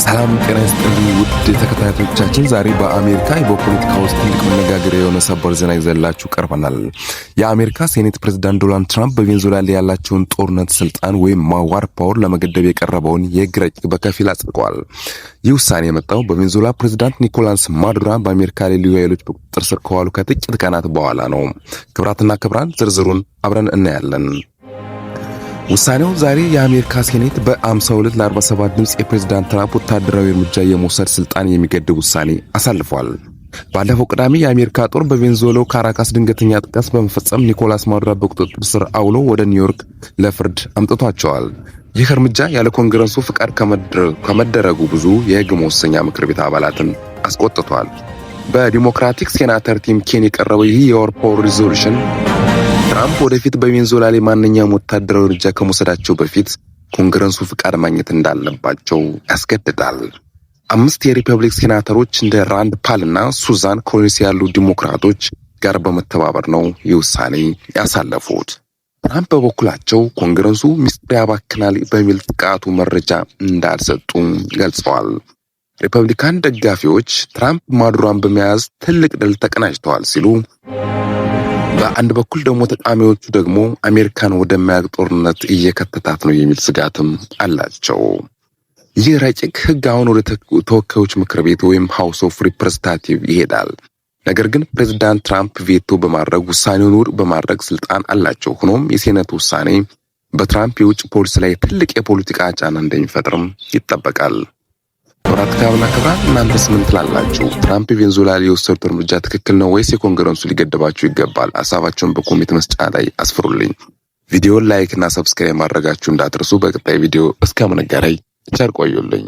ሰላም ጤና ይስጥልኝ ውድ ተከታታዮቻችን፣ ዛሬ በአሜሪካ በፖለቲካ ውስጥ ትልቅ መነጋገሪያ የሆነ ሰበር ዜና ይዘንላችሁ ቀርበናል። የአሜሪካ ሴኔት ፕሬዝዳንት ዶናልድ ትራምፕ በቬንዙዌላ ላይ ያላቸውን ጦርነት ስልጣን ወይም ዋር ፓወር ለመገደብ የቀረበውን የሕግ ረቂቅ በከፊል አጽድቀዋል። ይህ ውሳኔ የመጣው በቬንዙዌላ ፕሬዝዳንት ኒኮላስ ማዱሮ በአሜሪካ ልዩ ኃይሎች በቁጥጥር ስር ከዋሉ ከጥቂት ቀናት በኋላ ነው። ክብራትና ክብራን ዝርዝሩን አብረን እናያለን። ውሳኔው ዛሬ የአሜሪካ ሴኔት በ52 ለ47 ድምፅ የፕሬዝዳንት ትራምፕ ወታደራዊ እርምጃ የመውሰድ ስልጣን የሚገድብ ውሳኔ አሳልፏል። ባለፈው ቅዳሜ የአሜሪካ ጦር በቬንዙዌላው ካራካስ ድንገተኛ ጥቃት በመፈጸም ኒኮላስ ማዱሮ በቁጥጥር ስር አውሎ ወደ ኒውዮርክ ለፍርድ አምጥቷቸዋል። ይህ እርምጃ ያለ ኮንግረሱ ፍቃድ ከመደረጉ ብዙ የሕግ መወሰኛ ምክር ቤት አባላትን አስቆጥቷል። በዲሞክራቲክ ሴናተር ቲም ኬን የቀረበው ይህ የዋር ፓወር ሪዞሉሽን ትራምፕ ወደፊት በቬንዙዌላ ላይ ማንኛውም ወታደራዊ እርምጃ ከመውሰዳቸው በፊት ኮንግረሱ ፍቃድ ማግኘት እንዳለባቸው ያስገድዳል። 5 የሪፐብሊክ ሴናተሮች እንደ ራንድ ፓል እና ሱዛን ኮሊንስ ያሉ ዲሞክራቶች ጋር በመተባበር ነው ይህ ውሳኔ ያሳለፉት። ትራምፕ በበኩላቸው ኮንግረሱ ሚስጥር ያባክናል በሚል ጥቃቱ መረጃ እንዳልሰጡ ገልጸዋል። ሪፐብሊካን ደጋፊዎች ትራምፕ ማዱሮን በመያዝ ትልቅ ድል ተቀናጅተዋል ሲሉ፣ በአንድ በኩል ደግሞ ተቃዋሚዎቹ ደግሞ አሜሪካን ወደማያልቅ ጦርነት እየከተታት ነው የሚል ስጋትም አላቸው። ይህ ረቂቅ ሕግ አሁን ወደ ተወካዮች ምክር ቤት ወይም ሃውስ ኦፍ ሪፕሬዘንታቲቭ ይሄዳል። ነገር ግን ፕሬዝዳንት ትራምፕ ቬቶ በማድረግ ውሳኔውን ውድቅ በማድረግ ስልጣን አላቸው። ሆኖም የሴኔት ውሳኔ በትራምፕ የውጭ ፖሊሲ ላይ ትልቅ የፖለቲካ ጫና እንደሚፈጥርም ይጠበቃል። ወራትካውና ክብራን እናንተስ ምን ትላላችሁ? ትራምፕ ቬንዙዌላ ላይ የወሰዱት እርምጃ ትክክል ነው ወይስ የኮንግረሱ ሊገደባቸው ይገባል? ሐሳባችሁን በኮሜንት መስጫ ላይ አስፍሩልኝ። ቪዲዮውን ላይክ እና ሰብስክራይብ ማድረጋችሁ እንዳትረሱ። በቀጣይ ቪዲዮ እስከምንገናኝ ቸር ቆዩልኝ።